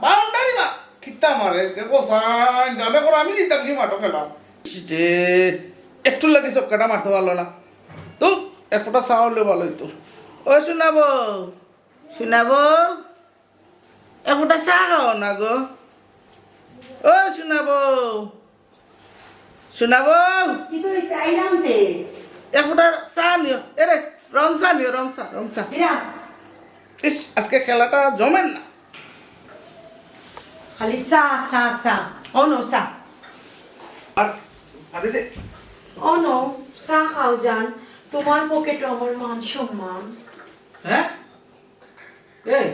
Boundary না কিতা মারে দেখো সাইন জানে করে আমি দিতাম কি মাঠো খেলা যে একটু লাগে চক্কাটা মারতে পারলো না তো এক ফোঁটা চা হলে ভালো হইতো ও শোনাবো শোনাবো এক ফোঁটা চা খাও না গো ও শোনাবো শোনাবো কি তো হইছে আইলাম তে এক ফোঁটা চা নিও এরে রং চা নিও রং চা দিলাম ইস আজকে খেলাটা জমেন না খালি সা অনো সা আর আরে যে অনো সা খাও জান তোমার পকেটে আমার মান সম্মান হ্যাঁ এই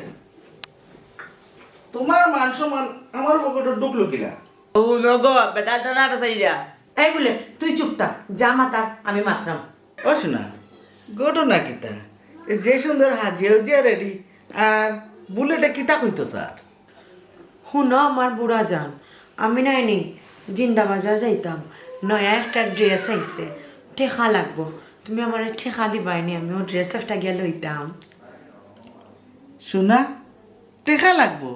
তোমার মান সম্মান আমার পকেটে ঢুকলো কিনা ও নগো বেটা দাদা চাই যা এই বলে তুই চুপ থাক যা মাতার আমি মাত্রাম ও শোনা ঘটনা কিতা এই যে সুন্দর হাজিও যে রেডি আর বুলেটে কিতা কইতো স্যার শুনো আমার বুড়া জান আমি নাইনি জিন্দা বাজার যাইতাম নয়া একটা ড্রেস আইছে ঠেকা লাগবো তুমি আমার ঠেকা দিবাইনি আমিও ড্রেস একটা গিয়ে লইতাম শোনা টেকা লাগবো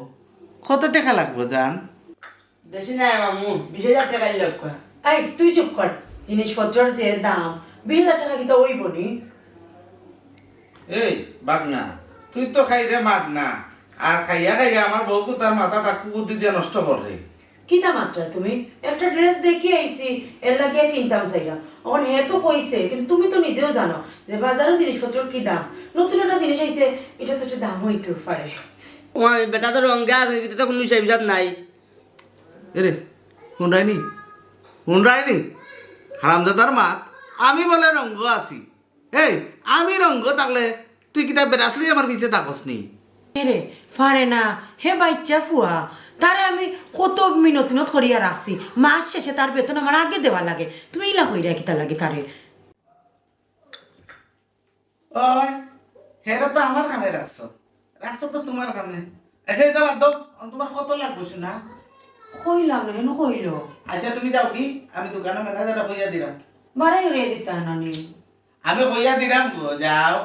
কত টেকা লাগবো জান বেশি নাই মামু 20,000 টাকা লোক এই তুই চুপ কর জিনিসপত্রের যে দাম 20,000 টাকা কিন্তু ওইব নি এই বাগনা তুই তো খাই রে মাগনা আর খাইয়া খাইয়া আমার বউকে তার মাথাটা কুবুদ্ধি দিয়ে নষ্ট করে কিতা মাত্রা তুমি একটা ড্রেস দেখি আইছি এর লাগিয়া কিনতাম চাইরা এখন হে তো কইছে কিন্তু তুমি তো নিজেও জানো যে বাজারও জিনিসপত্রের কি দাম নতুন একটা জিনিস আইছে এটা তো একটা দাম হইতেও পারে ওই বেটা তো রঙা আছে কিন্তু তো কোনো হিসাব নাই এরে হুনরাইনি হারামজাদার মা আমি বলে রঙ্গ আছি এই আমি রঙ্গ থাকলে তুই কিতা বেরাসলি আমার পিছে থাকস নি রে পারে না হে বাচ্চা ফুয়া তারে আমি কত মিনত করিয়া রাখছি মাস শেষে তার বেতন আমার আগে দেওয়া লাগে তুমি ইলা কইরা কিতা লাগে তারে ওই হেরা তো আমার কামে রাখছো তো তোমার কামে আচ্ছা এটা বাদ দাও তোমার কত লাগবে শোনা কইলাম না হেন কইল আচ্ছা তুমি যাও কি আমি দোকানে ম্যানেজারে কইয়া দিলাম বাড়াই উড়িয়ে দিতা নানি আমি কইয়া দিলাম গো যাও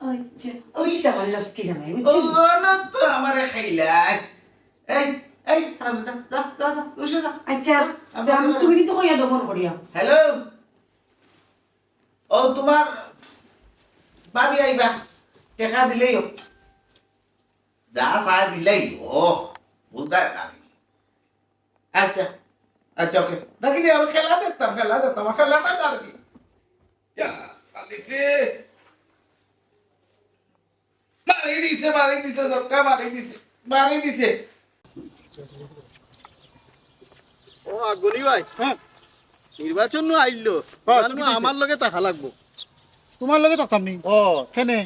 আচ্ছা ওইটা আমার লক্ষ্মী জামাই ও বুঝছি না তো আমারে খাইলাই এই এই হারামজাদা যা রুশে যা আচ্ছা তুমি কিন্তু কইয়া দাও ফোন করিয়া হ্যালো ও তোমার ভাবি আইবা টাকা দিলেই হোক যা চায় দিলেই ও বুঝতে পারি আচ্ছা আচ্ছা ওকে নাকি আমি খেলা দেখতাম আমার খেলাটা আর কি মারি দিছে জক্কা মারি দিছে ও গনি ভাই হ্যাঁ নির্বাচন আইলো আমার লগে টাকা লাগবো তোমার লগে তথাম নি ও কেনে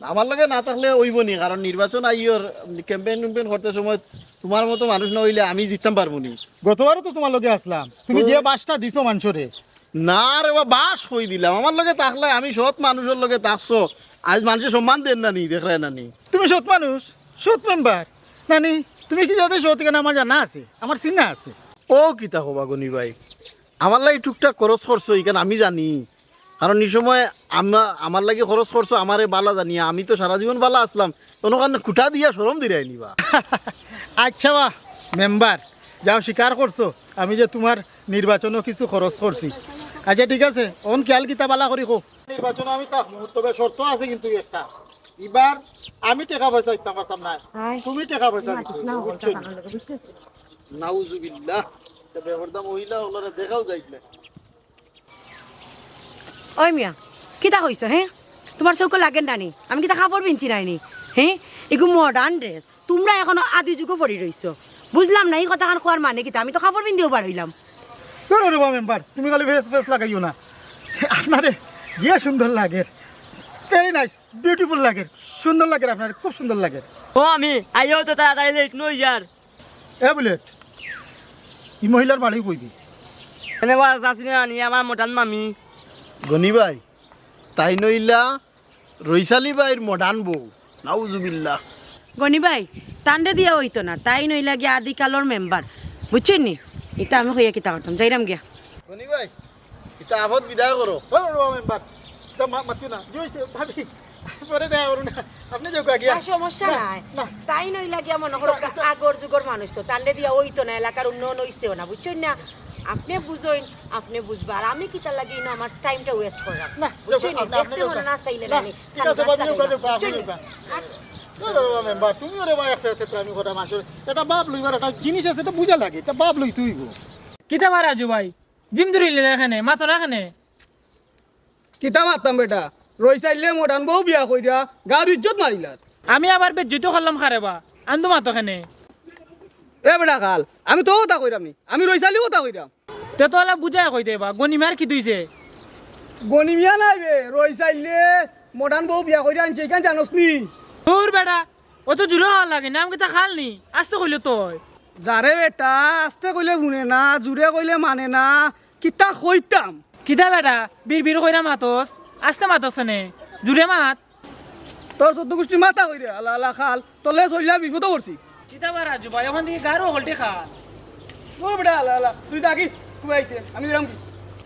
আমার লগে না থাকলে হইব নি কারণ নির্বাচন আইয়র ক্যাম্পেইন করতে সময় তোমার মতো মানুষ না হইলে আমি জিততাম পারবো নি গতবারও তো তোমার লগে আসলাম তুমি যে বাসটা দিছো মানুষরে না রে বাস কই দিলাম আমার লগে থাকলে আমি সৎ মানুষের লগে থাকছো আজ মানুষের সম্মান দেন না নি দেখলে না নি তুমি সৎ মানুষ সৎ মেম্বার নানি তুমি কি যাতে সৎ কেন আমার জানা আছে আমার চিনা আছে ও কিতা হবা গনি ভাই আমার লাগে টুকটাক খরচ করছো এখানে আমি জানি কারণ এই সময় আমার লাগে খরচ করছো আমারে বালা জানি আমি তো সারা জীবন বালা আসলাম কোনো কারণে কুটা দিয়া সরম দিরাই নিবা আচ্ছা বা মেম্বার যাও স্বীকার করছো আমি যে তোমার নির্বাচনও কিছু খরচ করছি আচ্ছা ঠিক আছে অন খেয়াল কিতা বালা করি কো নির্বাচন আমি থাকবো তবে শর্ত আছে কিন্তু একটা এবার আমি টাকা পয়সা দিতে পারতাম না তুমি টাকা পয়সা নাউজুবিল্লাহ তবে ওরদা মহিলা ওনারা দেখাও যাইলে ওই মিয়া কিতা কইছো হ্যাঁ তোমার চৌকো লাগেন নানি আমি কিতা কাপড় পিনছি নাইনি হ্যাঁ এগু মডার্ন ড্রেস তোমরা এখনো আদি যুগও পরি রইছো বুঝলাম না এই কথা খান খোয়ার মানে কিতা আমি তো কাপড় পিনতেও বার হইলাম মেম্বার তুমি খালি ফেস লাগাইও না আপনারে যে সুন্দর লাগে ভেরি নাইস বিউটিফুল লাগে সুন্দর লাগে আপনার খুব সুন্দর লাগে ও আমি আইও তো তাড়াতাড়ি লেট নই যার এ বুলেট ই মহিলার বাড়ি কইবি এনে বাস আসি না নি আমার মোটান মামি গনি ভাই তাই নইলা রইসালি ভাইয়ের মডার্ন বউ নাউজুবিল্লাহ গনি ভাই তান্ডে দিয়া হইতো না তাই নইলা গিয়া আদিকালর মেম্বার বুঝছেন নি এটা আমি হইয়া কিতা করতাম যাইরাম গিয়া গনি ভাই এটা আবদ বিদায় করো মেম্বার মাতিও না যে হয়েছে ভাবি পরে দেয়া করুন না আপনি যাও গিয়া আর সমস্যা না, নাই না। তাই নইলা গিয়া মনে করো আগর যুগর মানুষ তো তান্ডে দিয়া ওই তো না এলাকার উন্নয়ন হইছেও না বুঝছেন না আপনি বুঝইন আপনি বুঝবা আর আমি কিতা লাগি না আমার টাইমটা ওয়েস্ট করাম না, বুঝছেন আপনি- আপনি দেখতে মনে না চাইলে না, আমি ঠিক আছে, বাবু, যাও, যাও, আপনি যাও। মেম্বার তুমিও রে ভাই একটা আমি কথা মানুষের এটা বাপ লইবার একটা জিনিস আছে এটা বুঝা লাগে এটা বাপ লই তুই কিতা মার রাজু ভাই জিম ধরিলে এখানে মাথো না এখানে কিতা মারতাম বেটা রই চাইলে মোটান বউ বিয়া কইরা গাঁর ইজ্জত মারিলার আমি আবার বেজ্জিত করলাম খারে বা আন্দো মাতো এখানে এ বেটা কাল আমি তো কথা কইরাম নি আমি রই চাইলেও কথা কইরাম তে তো অলপ বুঝাই কইতে বা গনিমার কি তুইছে গনিমিয়া নাই বে রই চাইলে মোটান বউ বিয়া কইরা আনছে কেন জানোস নি তোর বেটা ও তো জুড়ে হওয়ার লাগে নাম কিতা খাল নি আসতে কইলে তুই যারে বেটা আস্তে কইলে শুনে না জুড়ে কইলে মানে না কিতা কইতাম কিতা বেটা বীর বীর কইরা মাতস আসতে মাতস নে জুড়ে মাত তোর চোদ্দ গোষ্ঠী মাথা কইরা আল্লাহ আল্লাহ খাল তলে চলিয়া বিপদ করছি কিতা বা রাজু ভাই ওখান থেকে গারো হলটে খাল ও বেটা আল্লাহ আল্লাহ তুই ডাকি কুয়াইতে আমি দিলাম কি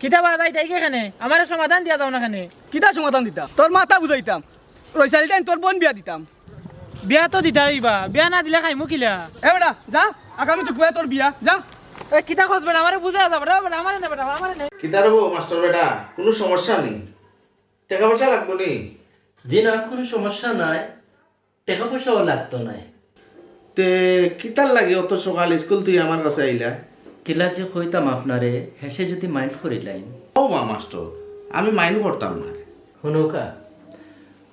কিতা বা তাই তাই এখানে আমার সমাধান দিয়া যাও না এখানে কিতা সমাধান দিতাম তোর মাথা বুঝাইতাম রই চাইলে তোর বোন বিয়া দিতাম বিয়া তো দিতা হইবা বিয়া না দিলে খাইমু কিলা এ বেটা যা আগামী চুকুয়া তোর বিয়া যা এ কিতা খোঁজ বেটা আমারে বুঝা যাবে বেটা আমারে না বেটা আমারে না কিতার হবো মাস্টার বেটা কোনো সমস্যা নেই টাকা পয়সা লাগবো নি যে না কোনো সমস্যা নাই টাকা পয়সাও লাগতো নাই তে কিতার লাগে অত সকাল স্কুল তুই আমার কাছে আইলা কিলা যে কইতাম আপনারে হেসে যদি মাইন্ড করিলাইন ও মা মাস্টার আমি মাইন্ড করতাম না হুনুকা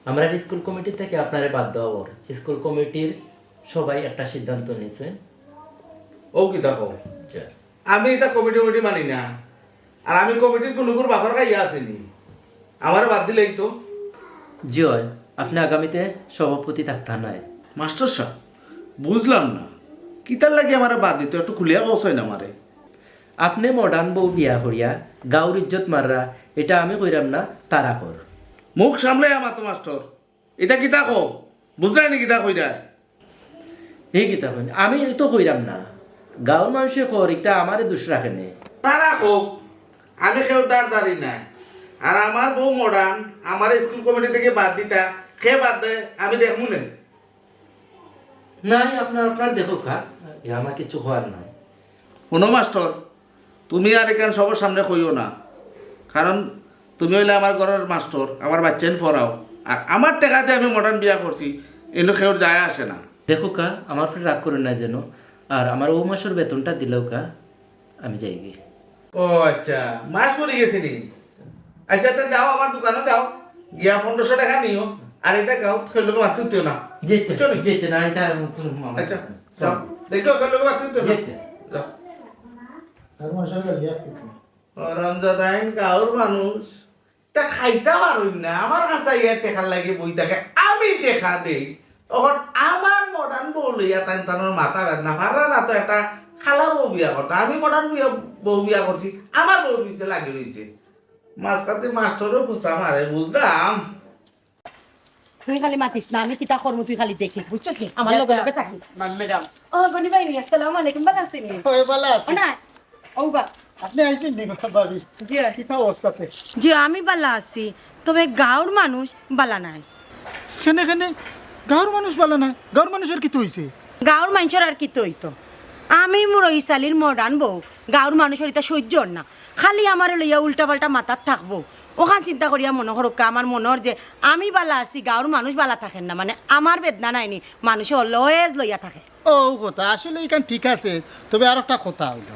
আমরা স্কুল কমিটি থেকে আপনারে বাদ দেওয়ার স্কুল কমিটির সবাই একটা সিদ্ধান্ত নিয়েছে ও কি দেখো আমি এটা কমিটি কমিটি মানি না আর আমি কমিটির কোনো বাফার খাইয়া আসিনি আমার বাদ দিলেই তো জয় আপনি আগামীতে সভাপতি থাকতে নাই মাস্টার সাহেব বুঝলাম না কিতার লাগে আমার বাদ দিত একটু খুলিয়া কৌশাই না আমারে আপনি মডার্ন বউ বিয়া করিয়া গাঁর ইজ্জত মাররা এটা আমি কইরাম না তারা কর মুখ সামলে আমার তো মাস্টার এটা কিতা কো বুঝলাই নি কিতা কইরা এই কিতা কইন আমি তো কইরাম না গাঁর মানুষের কর এটা আমারে দোষ রাখে নে তারা হোক আমি কেউ দাঁড়ি নাই আর আমার বউ মডার্ন আমার স্কুল কমিটি থেকে বাদ দিতা কে বাদ দেয় আমি দেখবো না নাই আপনার আপনার দেখো খা আমার কিছু হওয়ার নাই শোনো মাস্টার তুমি আর এখানে সবার সামনে কইও না কারণ তুমি হইলে আমার ঘরের মাস্টার আমার বাচ্চাইন পড়াও আর আমার টাকাতে আমি মডার্ন বিয়া করছি এনে কেউ যায় আসে না দেখো কা আমার ফ্রেন্ড রাগ করে না যেন আর আমার ও মাসের বেতনটা দিলেও কা আমি যাই গিয়ে ও আচ্ছা মাস পড়ে গেছি নি আচ্ছা তা যাও আমার দোকানে যাও গিয়া 1500 টাকা নিও আর এটা গাও খেলোকে মাথা দিও না যেতে চলো। যেতে না এটা আচ্ছা যাও দেখো খেলোকে মাথা দিও না যেতে যাও আর মানুষের গালি আসছে রমজাদাইন গাঁর মানুষ তা খাইতে পারুন না আমার কাছে ইয়া টেকা লাগে বই থাকে আমি টেকা দেই তখন আমার মডার্ন বউ লইয়া তাই তানোর মাথা বেদনা পারা না তো একটা খালা বউ বিয়া করতে আমি মডার্ন বউ বিয়া করছি আমার বউ পিছে লাগে রয়েছে মাঝখাতে মাস্টারও পুষা মারে বুঝলাম তুই খালি মাতিস না আমি কিতা করবো তুই খালি দেখিস বুঝছো কি আমার লগে লগে থাকিস ম্যাডাম ও গনি ভাই আসসালামু আলাইকুম ভালো আছেন ওই ভালো আছে ও না ও বা আপনি আইছেন নি ভাবি জি কিতা অবস্থাতে জি আমি বালা আছি তবে গাঁর মানুষ বালা নাই খেনে খেনে গাঁর মানুষ ভালো না গাঁর মানুষের কি হইছে গাঁর মানুষের আর কি তৈতো আমি মোর ওই সালির মডার্ন বউ গাঁর মানুষের এটা সহ্য না খালি আমার লইয়া উল্টা পাল্টা মাথার থাকবো ওখান চিন্তা করিয়া মনে হরক্কা আমার মনের যে আমি বালা আছি গাঁর মানুষ বালা থাকেন না মানে আমার বেদনা নাইনি মানুষে অলওয়েজ লইয়া থাকে ও কথা আসলে এখান ঠিক আছে তবে আর একটা কথা হইল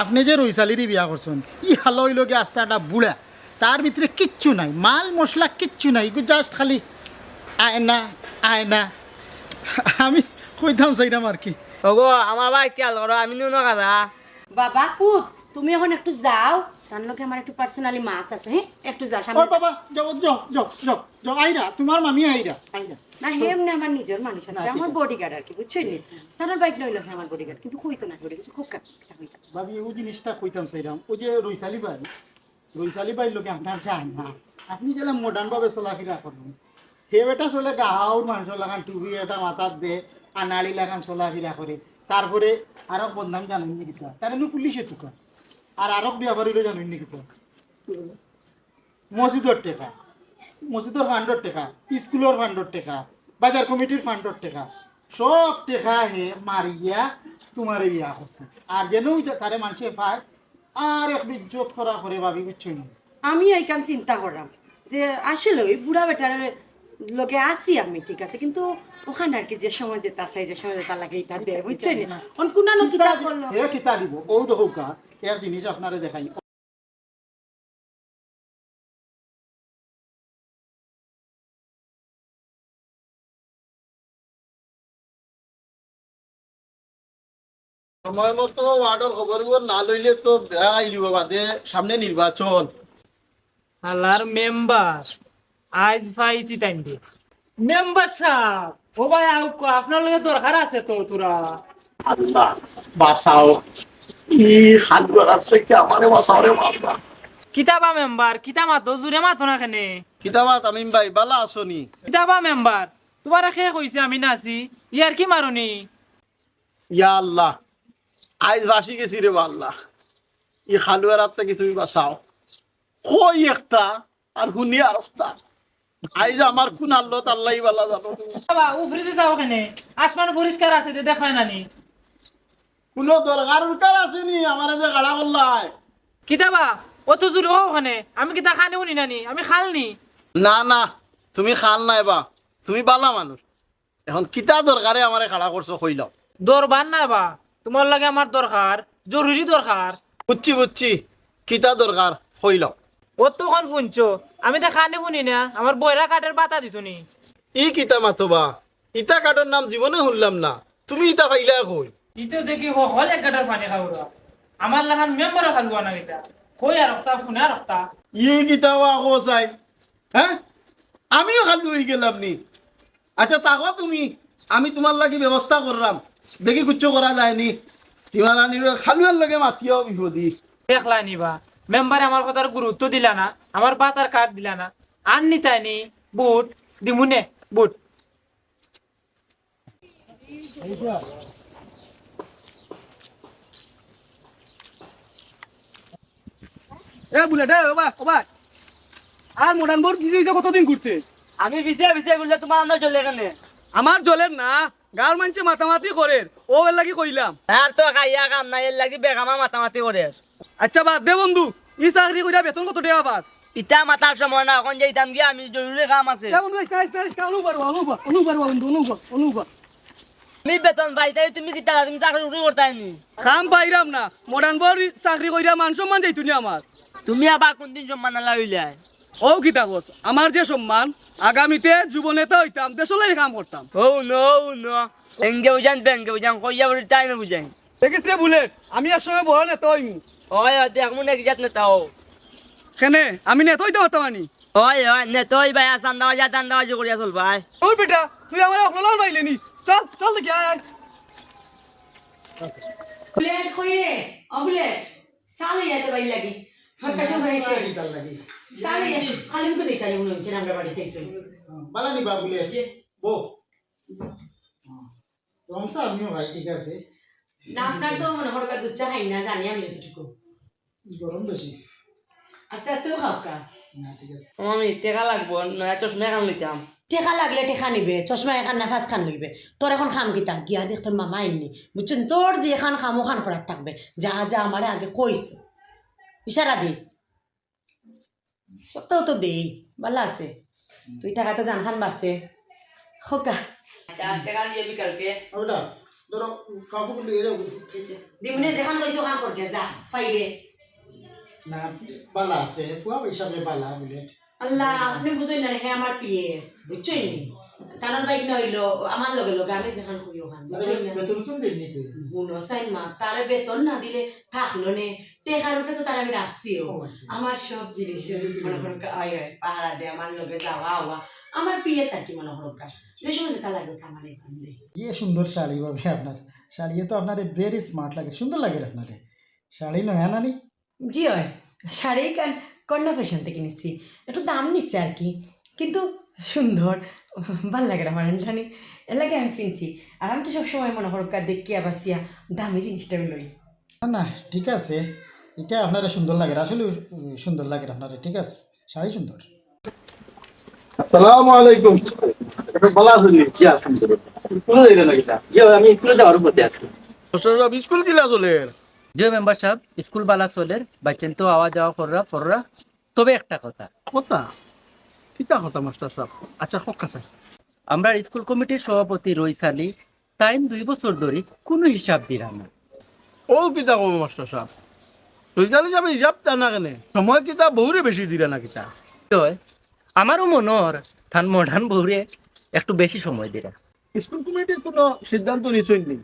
আপনি যে রইসালিরই বিয়া করছেন ই হালো হইল গিয়ে আস্তে একটা বুড়া তার ভিতরে কিচ্ছু নাই মাল মশলা কিচ্ছু নাই জাস্ট খালি আয়না আয়না আমি কইতাম চাইলাম আর কি ওগো আমার ভাই খেয়াল করো আমি নুন কাদা বাবা ফুট তুমি এখন একটু যাও তার লোকে আমার একটু পার্সোনালি মাত আছে হ্যাঁ একটু যা ও সামনে যা। বাবা যাও যাও যাও যাও যাও আইরা তোমার মামি আইরা আইরা না হেমনে আমার নিজের মানুষ আছে না, ঠিক আমার আছে। বডিগার্ড আর কি বুঝছেন নি তার বাইক নইলো আমার বডিগার্ড কিন্তু কইতো না করে কিছু খুব কাটা হইতা ভাবি ওই জিনিসটা কইতাম চাইলাম ওই যে রইসালি ভাই লোকে আপনার যান না আপনি যেন মডার্ন ভাবে চলাফেরা করবেন সে বেটা চলে গাঁর মানুষ লাগান টুপি এটা মাথার দে আনাড়ি লাগান চলাফেরা করে তারপরে আরো বদনাম জানেন নাকি তার পুলিশে টুকা আর আরো বিয়া করিলে জানেন নাকি মসজিদের টেকা মসজিদের ফান্ডর টাকা, স্কুলের ফান্ডর টাকা, বাজার কমিটির ফান্ডর টাকা, সব টাকা হে মারিয়া তোমার বিয়া করছে। আর যেন তারে মানুষে পায় আর এক বিজ্জত করা করে ভাবি বুঝছো না। আমি এইখান চিন্তা করলাম যে আসলে ওই বুড়া বেটার লোকে আসি আমি, ঠিক আছে, কিন্তু ওখানে আর কি যে সময় যেতে চাই, যে সময় যেতে লাগে এটা দেয়, বুঝছেন না? কোনানো কিতা করলো, এ কিতা দিব ও দেখুকা এক জিনিস আপনারে দেখাই। সময় মতো ওয়ার্ডের খবর না লইলে তো বেড়া আইলি বাদে সামনে নির্বাচন। আল্লাহর মেম্বার আজ পাইছি টাইম দিয়ে মেম্বার সাহেব, ও ভাই আপনার লগে দরকার আছে তো তোরা। আল্লাহ বাঁচাও, ই হাত গড়ার থেকে আমারে বাঁচাও রে বাবা। কিতাবা মেম্বার কিতা মাতো জুড়ে মাতো না কেনে? কিতাবা তামিম ভাই বালা আসনি? কিতাবা মেম্বার তোমার শেষ হয়েছে আমি নাছি, ইয়ার কি মারুনি? ইয়া আল্লাহ, আইজ ভাসি গেছি রে আল্লাহ। ই খালুয়ার হাত থেকে তুমি বাঁচাও। কই একটা আর শুনি আর একটা। আইজ আমার কোন আল্লাহ আল্লাহ বালা জানো তুমি। বাবা উফরিতে যাও কেনে? আসমান পরিষ্কার আছে যে দেখায় নানি। কোনো দরকার উরকার আসেনি আমারে যে গাড়া করলাই। কিতাবা অত জোরে ওখানে আমি কিতা খানে উনি নানি, আমি খালনি। না না, তুমি খাল নাই বা, তুমি বালা মানুষ। এখন কিতা দরকারে আমারে খাড়া করছো কইলাও। দরবার না বা, তোমার লাগে আমার দরকার, জরুরি দরকার। বুঝছি বুঝছি, কিতা দরকার কইলাও। ও তখন শুনছো আমি তো খানে শুনি না, আমার বয়রা কাঠের বাতা দিছনি। ই কিতা মাতবা, ইতা কাঠের নাম জীবনে শুনলাম না। তুমি ইতা পাইলা কই? ইটো দেখি হল এক গাটার পানি খাওয়া আমার লাগান মেম্বারও খালুয়া না এটা কই আর রক্তা ফুনা রক্তা। ই কিতা আকো চাই, হ্যাঁ আমিও খালু হয়ে গেলাম নি। আচ্ছা তাকো তুমি, আমি তোমার লাগি ব্যবস্থা করলাম, দেখি কুচ্ছ করা যায়নি। তিমারানি খালুয়ার লাগে মাতিও বিপদি। দেখলা নিবা মেম্বারে আমার কথার গুরুত্ব দিলা না, আমার বাতার কার্ড দিলা না। আর নিতাইনি বুট দিমুনে বুট। এ বুলেট এ ওবা ওবা আর মডার্ন বোর্ড কিছু হইছে কতদিন ঘুরতে? আমি বিছিয়ে বিছিয়ে বললে তোমার আন্দাজ চলে এখানে। আমার জলের না, গাঁর মানুষে মাতামাতি করে, ও এর লাগি কইলাম। আর তো খাইয়া কাম নাই, এর লাগি বেগামা মাতামাতি করে। আচ্ছা বাদ দে বন্ধু, ই চাকরি কইরা বেতন কত টাকা পাস? ইটা মাতার সময় না, এখন যাইতাম গিয়ে আমি জরুরি কাম আছে। এ বন্ধু ইসকা অনুবার আমি বেতন পাইতাই তুমি কিতা তুমি চাকরি উঠি করতাইনি। কাম পাইরাম না, মডার্ন বোর্ড চাকরি কইরা মান সম্মান যাইতুনি আমার। তুমি আবার কোনদিন সম্মান না লইলাই? ও কি তাগস, আমার যে সম্মান, আগামীতে যুব নেতা হইতাম, দেশলাই কাম করতাম। ও নো এঙ্গে বুঝান বেঙ্গে বুঝান কইয়া বলি তাই না বুঝাই। দেখিস রে বুলেট, আমি একসময় বড় নেতা হইমু। ওই দেখ মনে কি জাত নেতাও। কেনে আমি নেতা হইতে পারতাম আনি? ওই নেতই ভাই চান্দাবাজি চান্দাবাজি করিয়া চল ভাই। ওর বেটা তুই আমার অকলাল পাইলে নি, চল চল দেখি আয়। বুলেট কই রে, ও বুলেট সালে যেতে বাই লাগি ফাঁকা সময় হইছে, সালে খালি মুখে যাইতানি মনে হচ্ছে আমরা বাড়িতে আইছো। বালা নিবা বলে বো রংসা আমিও ভাই ঠিক আছে। না আপনার তো মনে হড়কা দুধ চা খাই না, জানি আমি যতটুকু। গরম বেশি আস্তে আস্তেও খাও কা না, ঠিক আছে। আমি টেকা লাগবো না, চশমা এখন লইতাম। টেকা লাগলে টেকা নিবে, চশমা এখান না ফাঁস খান লইবে। তোর এখন খাম কিতা গিয়া দেখ তোর মামা আইনি, বুঝছেন? তোর যে এখান খামো খান করার থাকবে, যা যা আমারে আগে কইস, ইশারা দিস। সপ্তাহ তো দেই ভালো আছে, তুই টাকা তো জান খান বাসে হোকা। টেকা দিয়ে বিকালকে ওটা ধরো কাপড় লিয়ে যাও। দিমনে যেখান কইছো খান করতে যা পাইবে না বালা আছে, ফুয়া হিসাবে বালা বলে। আল্লাহ আপনি বুঝেন না, হ্যাঁ আমার পিএস বুঝছেন নি, তানার বাইক না হইলো আমার লগে লগে আমি যেখান কইও খান, বুঝছেন না? বেতন তো দেন নিতে হুনো সাইন মা তারে বেতন না দিলে থাকলো নে, টেকার উপরে তো তারা আমি রাখছিও। আমার সব জিনিস মনে করো আয় আয় পাহারা দে, আমার লগে যাওয়া হওয়া, আমার পিএস আর কি মনে করো কাজ যে সময় যেটা লাগবে আমার এখান দে। ইয়ে সুন্দর শাড়ি পাবে আপনার, শাড়ি তো আপনার ভেরি স্মার্ট লাগে, সুন্দর লাগে আপনার শাড়ি নয় হ্যাঁ নানি? জি হয়, শাড়ি কন্যা ফ্যাশন থেকে নিচ্ছি, একটু দাম নিচ্ছে আর কি, কিন্তু সুন্দর ভাল লাগে আমার জানি, এর লাগে আমি কিনছি। আর আমি তো সবসময় মনে করো দেখি আবার সিয়া দামি জিনিসটা লই। না না ঠিক আছে, এটা আপনারা সুন্দর লাগে, আসলে সুন্দর লাগে আপনারা, ঠিক আছে শাড়ি সুন্দর। আসসালামু আলাইকুম। এটা ভালো আছেন? জি আলহামদুলিল্লাহ। স্কুলে যাইরা নাকি তা? জি আমি স্কুলে যাওয়ার উপরে আছি। মাস্টার সাহেব স্কুল কিলা চলে? জি মেম্বার সাহেব স্কুল বালা চলের বাচ্চান তো আওয়া যাওয়া ফররা তবে একটা কথা কথা কিতা কথা মাস্টার সাহেব? আচ্ছা হোক আছে। আমরা স্কুল কমিটির সভাপতি রইসালি টাইম 2 বছর ধরে কোনো হিসাব দিলাম না। ও কিতা কব মাস্টার সাহেব? রেজাল্ট যাবে হিসাব জানা কেনে? সময় কিতা বহুরে বেশি দিলা না কিতা? তো আমারও মনর থান মডার্ন বউরে একটু বেশি সময় দিলা। স্কুল কমিটির কোনো সিদ্ধান্ত নিছই নেই।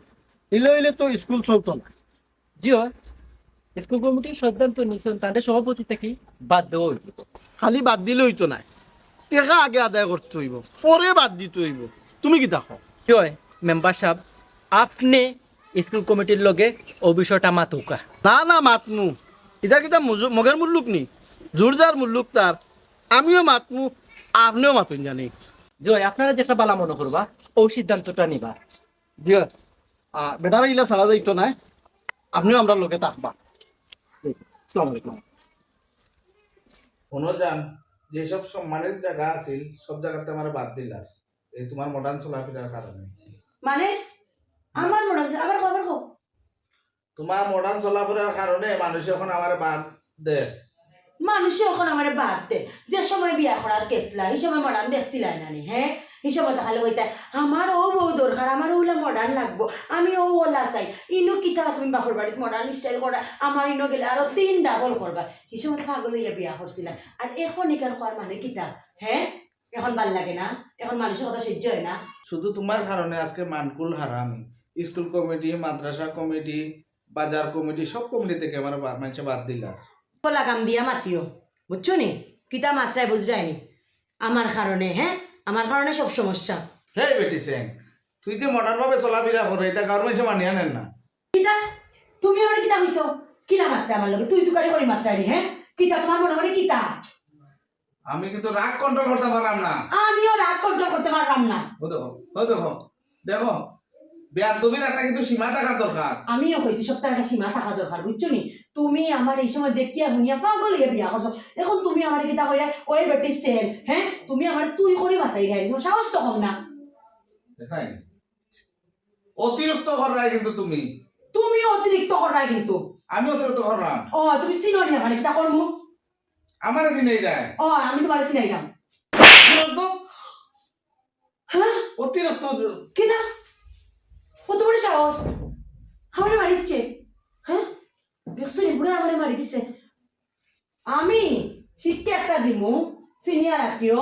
ইলে তো স্কুল চলতো না। জিও স্কুল কমিটির সিদ্ধান্ত নিছেন তাদের সভাপতি থেকে বাদ দেওয়া হইল। খালি বাদ দিলে হইতো না, টেকা আগে আদায় করতে হইব, পরে বাদ দিতে হইব। তুমি কি দেখো? জিও মেম্বার সাহেব আপনি স্কুল কমিটির লগে ও বিষয়টা মাতুকা। না না মাতমু, এটা কিতা মগের মুল্লুক নি, জোর যার মুল্লুক তার। আমিও মাতমু, আপনিও মাতুন জানি। জয় আপনারা যেটা বালা মনে করবা ও সিদ্ধান্তটা নিবা। জিয়া বেটারা ইলা সারা যাইতো না, আপনিও আমরা লোকে থাকবা। আসসালামু আলাইকুম। অনুযান যেসব সম্মানের জায়গা আছিল সব জায়গাতে আমার বাদ দিলার এই তোমার মডার্ন চলাফেরার কারণে। মানে আমার মনে হচ্ছে আবার খবর হোক তোমার মডার্ন চলাফেরার কারণে মানুষ এখন আমার বাদ দেয়। মানুষে এখন আমার বাদ দে যে সময় বিয়া করার কেসলা এই সময় মডার্ন দেখছিলাই নানি হ্যাঁ এই সময় তাহলে হইতে আমার ও বউ দরকার আমার ওগুলা মডার্ন লাগবো আমি ও ওলা চাই ইনো কিতা তুমি বাপর বাড়িতে মডার্ন স্টাইল করা আমার ইনো গেলে আরো 3 ডাবল করবা এই সময় পাগল হইয়া বিয়া করছিলা আর এখন এখান করার মানে কিতা হ্যাঁ এখন ভাল লাগে না এখন মানুষের কথা সহ্য হয় না শুধু তোমার কারণে আজকে মানকুল হারামি স্কুল কমিটি মাদ্রাসা কমিটি বাজার কমিটি সব কমিটি থেকে আমার মানুষে বাদ দিলার। লাগাম দিয়া মাতিও বুঝছো নি কিতা মাত্রায় বুঝ যায়নি আমার কারণে হ্যাঁ আমার কারণে সব সমস্যা হে বেটি সেং তুই যে মডার্ন ভাবে চলাফেরা করে এটা কারণ মানুষে মানিয়া নেন না। কিতা তুমি আমার কিতা হইছো কিলা মাত্রা আমার লগে তুই তুকারি করি মাত্রা নি হ্যাঁ কিতা তোমার মনে মনে কিতা আমি কিন্তু রাগ কন্ট্রোল করতে পারলাম না। আমিও রাগ কন্ট্রোল করতে পারলাম না ও দেখো দেখো বেয়াদবির একটা কিন্তু সীমা থাকার দরকার। আমিও কইছি সপ্তাহে একটা সীমা থাকা দরকার বুঝছো নি তুমি আমার এই সময় দেখিয়া শুনিয়া পাগল হইয়া বিয়া করছো এখন তুমি আমার কিতা কইরা ওই বেটি সেল হ্যাঁ তুমি আমার তুই করি মাতাই গাই তোমার সাহস তো কম না দেখাই অতিরিক্ত করাই কিন্তু তুমি তুমি অতিরিক্ত করাই কিন্তু আমি অতিরিক্ত করলাম। ও তুমি চিনো নি আমার কিতা করমু আমার চিনেই যায় ও আমি তোমার চিনাইলাম অতিরিক্ত হ্যাঁ অতিরিক্ত কিতা কত বড় সাহস আমারে মারিচ্ছে হ্যাঁ দেখছো নি বুড়া আমারে মারি দিছে আমি শিক্ষা একটা দিমু সিনিয়র আত্মীয়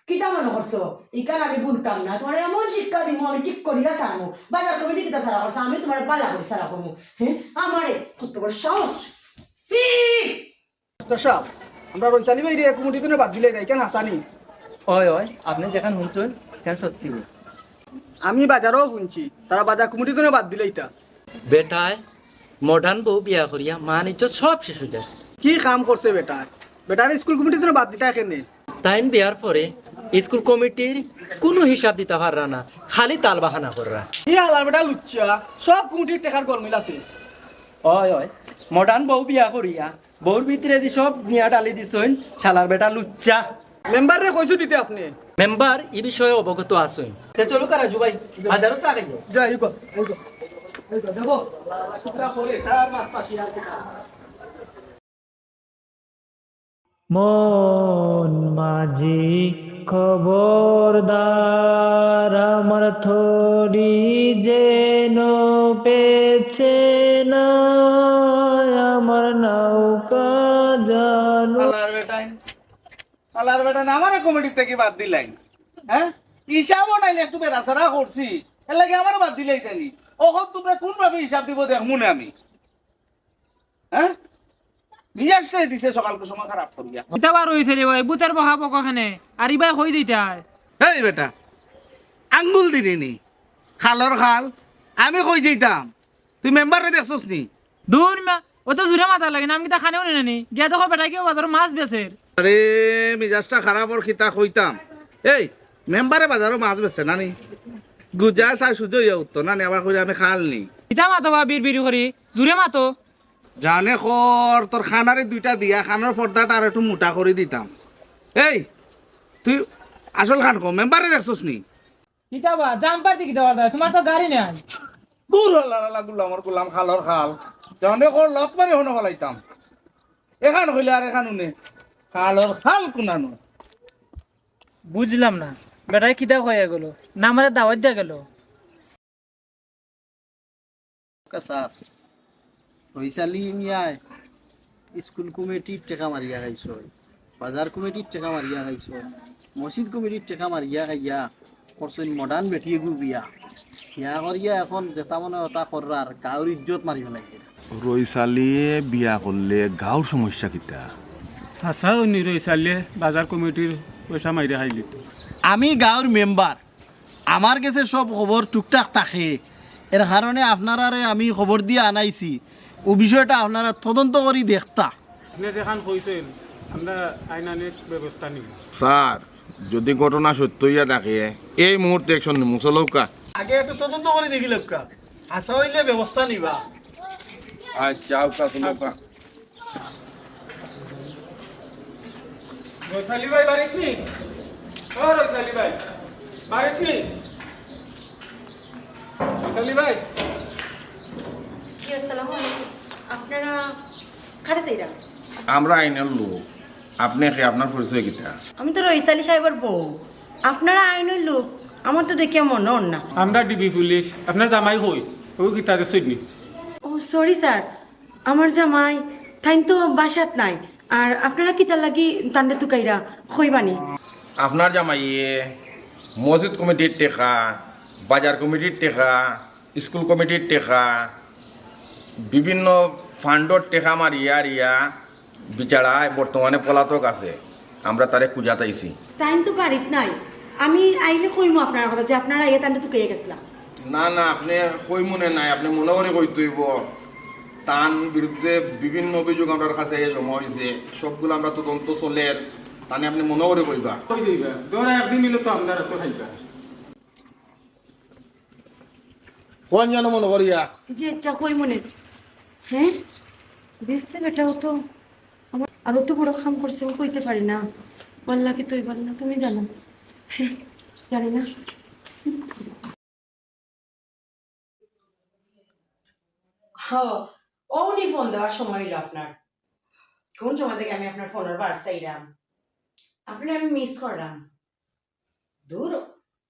কিতা মনে করছো ইকান আমি বলতাম না তোমার এমন শিক্ষা দিমু আমি ঠিক করিয়া সারমু বাজার কমিটি কিতা সারা করছো আমি তোমার পাল্লা করে সারা করমু হ্যাঁ আমারে কত বড় সাহস মাস্টার সাহেব আমরা রইসালি ভাই রে কমিটিতে বাদ দিলে নাই কেন হাসানি? ওই আপনি যেখান শুনছেন কেন সত্যি আমি বাজারও শুনছি তারা বাজার কমিটিতে বাদ দিলে এটা বেটায় মডার্ন বউ বিয়া করিয়া মান ইজ্জত সব শেষ হয়ে যায়। কি কাম করছে বেটা বেটার স্কুল কমিটিতে বাদ দিতা কেনে? টাইম বিয়ার পরে স্কুল কমিটির কোনো হিসাব দিতে পাররা না খালি তাল বাহানা কররা। কি আলার বেটা লুচ্চা সব কমিটির টেকার গরমিল আছে। ওই মডার্ন বউ বিয়া করিয়া বউর ভিতরে দি সব নিয়া ডালি দিছইন শালার বেটা লুচ্চা। মেম্বার রে কইছো দিতে আপনি মেম্বার এই বিষয়ে অবগত আছেন। তে চলো কারা জুবাই হাজারো চা খাইও। যাই কর দেবো টুকরা করে তার মাছ পাশি আছে মন মাঝি খবরদার আমার থরি যেন পেছে না আমার নৌকা জানো। আলার বেটা না আমার কমিটি থেকে বাদ দিলাই হ্যাঁ হিসাবও নাইলে একটু বেড়াছাড়া করছি এর লাগে আমার বাদ দিলাই তাইনি ওখন তোমরা কোন ভাবে হিসাব দিব দেখ মনে আমি হ্যাঁ নিয়াসে দিছে সকালকে সময় খারাপ করিয়া। এটা বার হইছে রে ভাই বুচার বহা পকখানে আর ইবাই হই যাইতাই এই বেটা আঙ্গুল দিনি খালর খাল আমি কই যাইতাম তুই মেম্বারে দেখছস নি? দূর মা ও তো জুরে মাথা লাগে না আমি তা খানেও নেনি গিয়া দেখো বেটা কেউ বাজার মাছ বেচের আরে মিজাজটা খারাপ ওর খিতা কইতাম এই মেম্বারে বাজারও মাছ বেচছে না নি গুজা চাই সুযোগ ইয়া উত্তর না নি আবার কইরা আমি খাল নি ইটা মাতো বা বিড় বিড়ি করি জুরে মাতো জানে খর তোর খানারে দুইটা দিয়া খানার পর্দাটা আর একটু মোটা করে দিতাম। এই তুই আসল খান কো মেম্বারে দেখছস নি কিতা বা জাম্পার দি কিতা বা তোমার তো গাড়ি নাই দূর হল্লা গুলাম আর গুলাম খালর খাল তনে কো লক মারি হনো ফলাইতাম এখান হইলে আর এখান উনে খালর খাল কুনানো বুঝলাম না বেটাই কিতা কয়ে গেল না আমারে দাওয়াত দিয়া গেল স্যার রইসালি মিয়ায় স্কুল কমিটির টেকা মারিয়া খাইছ বাজার কমিটির টেকা মারিয়া খাইছ মসজিদ কমিটির টেকা মারিয়া খাইয়া করছেন মডার্ন বেটিয়ে গু বিয়া বিয়া করিয়া এখন যেটা মনে ওটা করার গাঁর ইজ্জত মারিব লাগে রইসালিয়ে বিয়া করলে গাঁর সমস্যা কিতা আচ্ছা উনি রইসালে বাজার কমিটির পয়সা মাইরে খাইলি তো আমি গাঁর মেম্বার আমার কাছে সব খবর টুকটাক থাকে এর কারণে আপনারারে আমি খবর দিয়ে আনাইছি ও বিষয়টা আপনারা তদন্ত করি দেখতা আপনি যেখান কইছেন আমরা আইনানিক ব্যবস্থা নিব স্যার যদি ঘটনা সত্য হইয়া থাকে এই মুহূর্তে একশন মুসলৌকা আগে একটু তদন্ত করে দেখি লোকা আশা হইলে ব্যবস্থা নিবা আচ্ছা চলৌকা রইসালি ভাই বাড়িত নি ও রইসালি ভাই বাড়িত নি রইসালি ভাই জি আসসালামু আলাইকুম আপনারা খারে চাইরা আমরা আইনের লোক আপনি কি আপনার পরিচয় কিতা আমি তো রইসালি সাহেবের বউ আপনারা আইনের লোক আমার তো দেখে মনে হন না আমরা ডিবি পুলিশ আপনার জামাই হই ও কি তাদের সুইনি ও সরি স্যার আমার জামাই তাই তো বাসাত নাই আর আপনারা কি তার লাগি তান্ডে তুকাইরা খইবানি আপনার জামাইয়ে মসজিদ কমিটির টেকা বাজার কমিটির টেকা স্কুল কমিটির টেকা বিভিন্ন ফান্ডর টেকা মারিয়া রিয়া বিচারায় বর্তমানে পলাতক আছে আমরা তারে খুঁজা তাইছি তাই তো বাড়িত নাই আমি আইলে কইমু আপনার কথা যে আপনারা এ তান্ডে তুকাইয়া গেছিলাম না না আপনি কই মনে নাই আপনি মনে করে কই তৈব তার বিরুদ্ধে বিভিন্ন অভিযোগ আমার কাছে জমা হয়েছে সবগুলো আমরা তদন্ত চলের তানে আপনি মনে করে কইবা কই দিবা তোরা একদিন নিলে তো আমরা তো খাইবা কোন জানো মনে করিয়া যে ইচ্ছা কই মনে হ্যাঁ দেখতে বেটাও তো আমার আরো তো বড় কাম করছে আমি কইতে পারি না বললা কি তুই বল না তুমি জানো হ্যাঁ, জানি না ওনি ফোন দেওয়ার সময় হইল আপনার কোন সময় থেকে আমি আপনার ফোনের বার চাইলাম আপনার আমি মিস করলাম দূর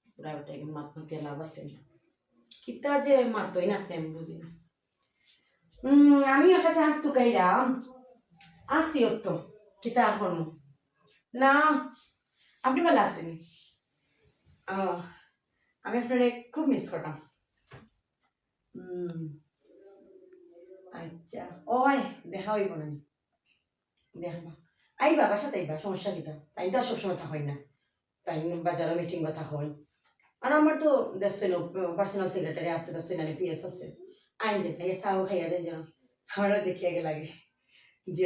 পুরা ওটা মাত মাতে লাভ আছে কিতা যে মাতই না আপনি আমি বুঝি না আমি একটা চান্স তুকাইলাম আসি তো কিতা আর করবো না আপনি ভালো আসেনি আমি আপনারে খুব মিস করলাম আচ্ছা ওই দেখা হইব না দেখবা আইবা বাসাতে আইবা সমস্যা কিতা তাই তো সবসময় থাকা হয় না তাই বাজারে মিটিং কথা হয় আর আমার তো দেখছেন পার্সোনাল সেক্রেটারি আছে দেখছেন আর পিএস আছে আইন যে এই চাও খাইয়া দেন যেন আমারও দেখিয়া গে লাগে জি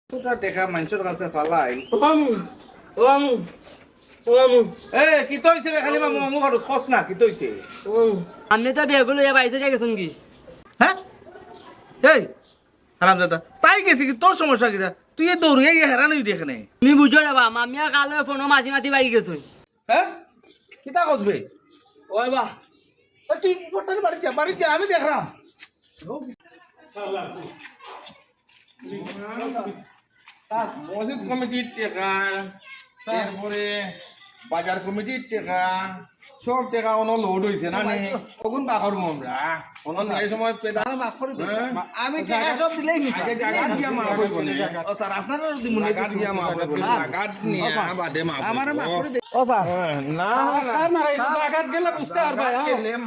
তোটা দেখা মানুষের কাছে ফালাই ও আমু এ কি তো হইছে রে খালি মামু মামু করছ খস না কি তো হইছে আপনি তো বিয়ে করলে বাইসে গেছেন কি হ্যাঁ এই হারামজাদা তাই গেছি কি তোর সমস্যা কি তুই এ দৌড়িয়ে গিয়ে হেরান হইলি এখানে তুমি বুঝো রে বা মামিয়া কালো ফোনও মাঝি মাঝি বাইক গেছুন হ্যাঁ কিতা কসবে ওই বা তুই পট্টার বাড়ি যা আমি দেখলাম মসজিদ কমিটির টেকা তারপরে বাজার কমিটির টেকা সব টেকা অন লোড হয়েছে না নে কখন বাকর মমরা অন এই সময় পেদা মাফ করে আমি টাকা সব দিলেই নি আগে জায়গা দিয়া মাফ হইব না ও স্যার আপনারা দিমু না জায়গা দিয়া মাফ হইব না জায়গা নিয়া বাদে মাফ আমারে মাফ করে দে ও স্যার না স্যার মারা জায়গা গেলে বুঝতে পারবা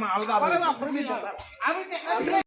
মাল গাব মাফ করে দিতে আমি